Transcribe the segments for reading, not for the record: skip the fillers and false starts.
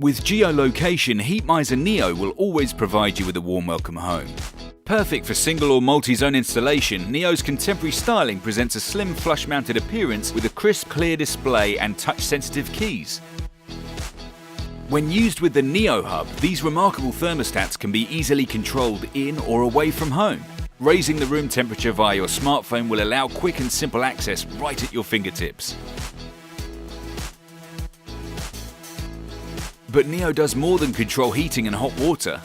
With geolocation, Heatmiser Neo will always provide you with a warm welcome home. Perfect for single or multi-zone installation, Neo's contemporary styling presents a slim flush-mounted appearance with a crisp, clear display and touch-sensitive keys. When used with the Neo Hub, these remarkable thermostats can be easily controlled in or away from home. Raising the room temperature via your smartphone will allow quick and simple access right at your fingertips. But Neo does more than control heating and hot water.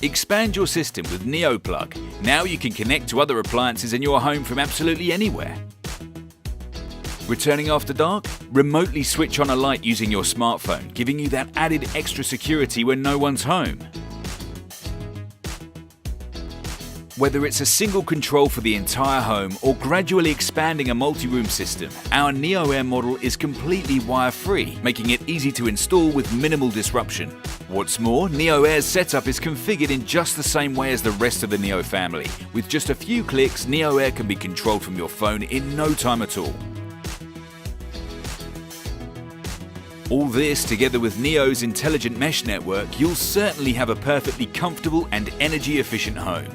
Expand your system with Neo Plug. Now you can connect to other appliances in your home from absolutely anywhere. Returning after dark? Remotely switch on a light using your smartphone, giving you that added extra security when no one's home. Whether it's a single control for the entire home or gradually expanding a multi-room system, our Neo Air model is completely wire-free, making it easy to install with minimal disruption. What's more, Neo Air's setup is configured in just the same way as the rest of the Neo family. With just a few clicks, Neo Air can be controlled from your phone in no time at all. All this, together with Neo's intelligent mesh network, you'll certainly have a perfectly comfortable and energy-efficient home.